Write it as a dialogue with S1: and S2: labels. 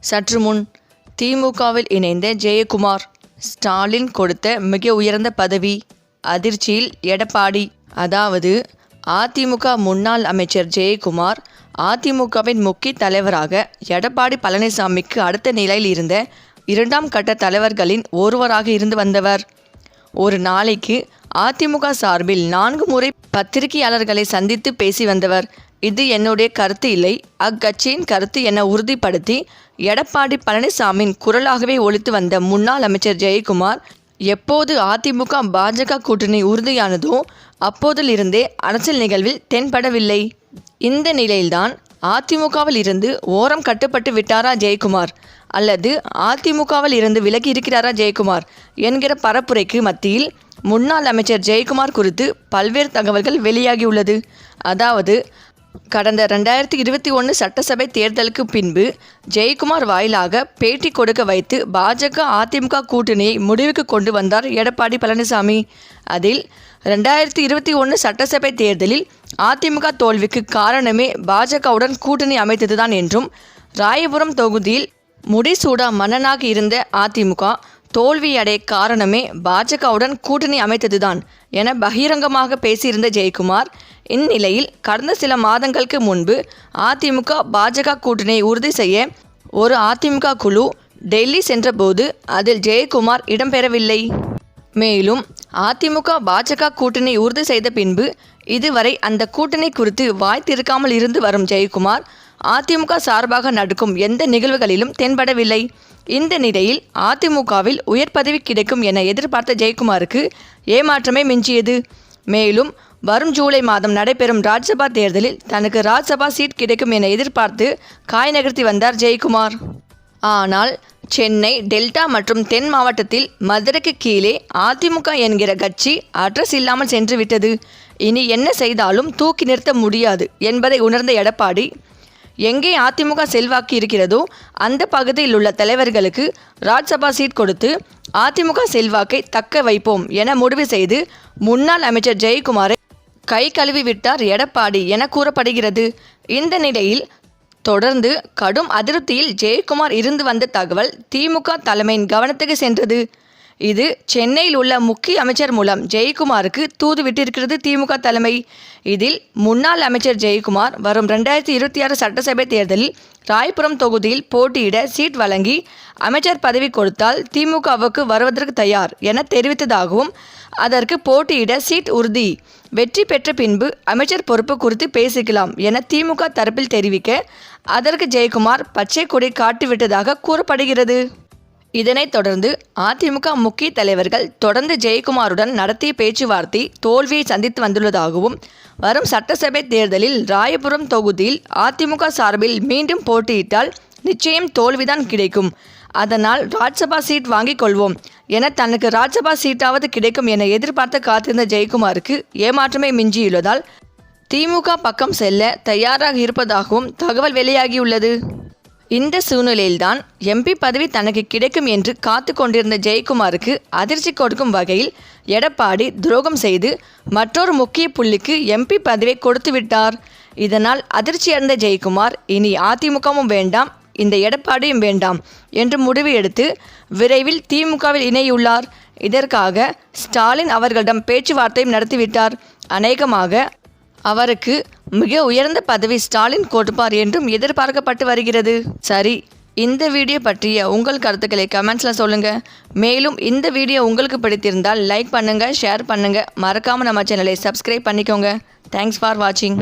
S1: சற்று முன் திமுகவில் இணைந்த ஜெயக்குமார், ஸ்டாலின் கொடுத்த மிக உயர்ந்த பதவி, அதிர்ச்சியில் எடப்பாடி. அதாவது அதிமுக முன்னாள் அமைச்சர் ஜெயக்குமார் அதிமுகவின் முக்கிய தலைவராக எடப்பாடி பழனிசாமிக்கு அடுத்த நிலையில் இருந்த 2ஆம் கட்ட தலைவர்களின் ஒருவராக இருந்து வந்தவர். ஒரு நாளைக்கு அதிமுக சார்பில் 4 முறை பத்திரிகையாளர்களை சந்தித்து பேசி வந்தவர். இது என்னுடைய கருத்து இல்லை, அக்கட்சியின் கருத்து என உறுதிப்படுத்தி எடப்பாடி பழனிசாமியின் குரலாகவே ஒலித்து வந்த முன்னாள் அமைச்சர் ஜெயக்குமார் எப்போது அதிமுக பாஜக கூட்டணி உறுதியானதோ அப்போதிலிருந்தே அரசியல் நிகழ்வில் தென்படவில்லை. இந்த நிலையில்தான் அதிமுகவில் இருந்து ஓரம் கட்டுப்பட்டு விட்டாரா ஜெயக்குமார், அல்லது அதிமுகவில் இருந்து விலகி இருக்கிறாரா ஜெயக்குமார் என்கிற பரப்புரைக்கு மத்தியில் முன்னாள் அமைச்சர் ஜெயக்குமார் குறித்து பல்வேறு தகவல்கள் வெளியாகியுள்ளது. அதாவது கடந்த 2021 சட்டசபை தேர்தலுக்கு பின்பு ஜெயக்குமார் வாயிலாக பேட்டி கொடுக்க வைத்து பாஜக அதிமுக கூட்டணியை முடிவுக்கு கொண்டு வந்தார் எடப்பாடி பழனிசாமி. அதில் 2021 சட்டசபை தேர்தலில் அதிமுக தோல்விக்கு காரணமே பாஜகவுடன் கூட்டணி அமைத்ததுதான் என்றும், ராயபுரம் தொகுதியில் முடிசூடா மன்னனாக இருந்த அதிமுக தோல்வியடைய காரணமே பாஜகவுடன் கூட்டணி அமைத்ததுதான் என பகிரங்கமாக பேசியிருந்த ஜெயக்குமார், இந்நிலையில் கடந்த சில மாதங்களுக்கு முன்பு அதிமுக பாஜக கூட்டணியை உறுதி செய்ய ஒரு அதிமுக குழு டெல்லி சென்றபோது அதில் ஜெயக்குமார் இடம்பெறவில்லை. மேலும் அதிமுக பாஜக கூட்டணி உறுதி செய்த பின்பு இதுவரை அந்த கூட்டணி குறித்து வாய் திறக்காமல் இருந்து வரும் ஜெயக்குமார் அதிமுக சார்பாக நடக்கும் எந்த நிகழ்வுகளிலும் தென்படவில்லை. இந்த நிலையில் அதிமுகவில் உயர் பதவி கிடைக்கும் என எதிர்பார்த்த ஜெயக்குமாருக்கு ஏமாற்றமே மிஞ்சியது. மேலும் வரும் ஜூலை மாதம் நடைபெறும் ராஜ்யசபா தேர்தலில் தனக்கு ராஜ்யசபா சீட் கிடைக்கும் என எதிர்பார்த்து காய் நகர்த்தி வந்தார் ஜெயக்குமார். ஆனால் சென்னை, டெல்டா மற்றும் தென் மாவட்டத்தில் மதுரைக்கு கீழே அதிமுக என்கிற கட்சி அட்ரஸ் இல்லாமல் சென்று விட்டது. இனி என்ன செய்தாலும் தூக்கி நிறுத்த முடியாது என்பதை உணர்ந்த எடப்பாடி, எங்கே அதிமுக செல்வாக்கு இருக்கிறதோ அந்த பகுதியில் உள்ள தலைவர்களுக்கு ராஜ்யசபா சீட் கொடுத்து அதிமுக செல்வாக்கை தக்க வைப்போம் என முடிவு செய்து முன்னாள் அமைச்சர் ஜெயக்குமாரை கை கழுவி விட்டார் எடப்பாடி என கூறப்படுகிறது. இந்த நிலையில் தொடர்ந்து கடும் அதிருப்தியில் ஜெயக்குமார் இருந்து வந்த தகவல் திமுக தலைமையின் கவனத்துக்கு சென்றது. இது சென்னையில் உள்ள முக்கிய அமைச்சர் மூலம் ஜெயக்குமாருக்கு தூது விட்டிருக்கிறது திமுக தலைமை. இதில் முன்னாள் அமைச்சர் ஜெயக்குமார் வரும் 2026 சட்டசபை தேர்தலில் ராயபுரம் தொகுதியில் போட்டியிட சீட் வழங்கி அமைச்சர் பதவி கொடுத்தால் திமுகவுக்கு வருவதற்கு தயார் என தெரிவித்ததாகவும், அதற்கு போட்டியிட சீட் உறுதி, வெற்றி பெற்ற பின்பு அமைச்சர் பொறுப்பு குறித்து பேசிக்கலாம் என திமுக தரப்பில் தெரிவிக்க அதற்கு ஜெயக்குமார் பச்சை கொடி காட்டிவிட்டதாக கூறப்படுகிறது. இதனைத் தொடர்ந்து அதிமுக முக்கிய தலைவர்கள் தொடர்ந்து ஜெயக்குமாருடன் நடத்திய பேச்சுவார்த்தை தோல்வியை சந்தித்து வந்துள்ளதாகவும், வரும் சட்டசபை தேர்தலில் ராயபுரம் தொகுதியில் அதிமுக சார்பில் மீண்டும் போட்டியிட்டால் நிச்சயம் தோல்விதான் கிடைக்கும், அதனால் ராஜ்யசபா சீட் வாங்கிக் கொள்வோம் என தனக்கு ராஜ்யசபா சீட்டாவது கிடைக்கும் என எதிர்பார்த்து காத்திருந்த ஜெயக்குமாருக்கு ஏமாற்றமே மிஞ்சியுள்ளதால் திமுக பக்கம் செல்ல தயாராக இருப்பதாகவும் தகவல் வெளியாகியுள்ளது. இந்த சூழ்நிலையில்தான் எம்பி பதவி தனக்கு கிடைக்கும் என்று காத்து கொண்டிருந்த ஜெயக்குமாருக்கு அதிர்ச்சி கொடுக்கும் வகையில் எடப்பாடி துரோகம் செய்து மற்றொரு முக்கிய புள்ளிக்கு எம்பி பதவியை கொடுத்து விட்டார். இதனால் அதிர்ச்சியடைந்த ஜெயக்குமார் இனி அதிமுகவும் வேண்டாம், இந்த எடப்பாடியும் வேண்டாம் என்று முடிவு எடுத்து விரைவில் திமுகவில் இணையுள்ளார். இதற்காக ஸ்டாலின் அவர்களிடம் பேச்சுவார்த்தையும் நடத்திவிட்டார். அநேகமாக அவருக்கு மிக உயர்ந்த பதவி ஸ்டாலின் கொடுப்பார் என்றும் எதிர்பார்க்கப்பட்டு வருகிறது. சரி, இந்த வீடியோ பற்றிய உங்கள் கருத்துக்களை கமெண்ட்ஸில் சொல்லுங்கள். மேலும் இந்த வீடியோ உங்களுக்கு பிடித்திருந்தால் லைக் பண்ணுங்கள், ஷேர் பண்ணுங்கள், மறக்காமல் நம்ம சேனலை சப்ஸ்கிரைப் பண்ணிக்கோங்க. தேங்க்ஸ் ஃபார் வாட்சிங்.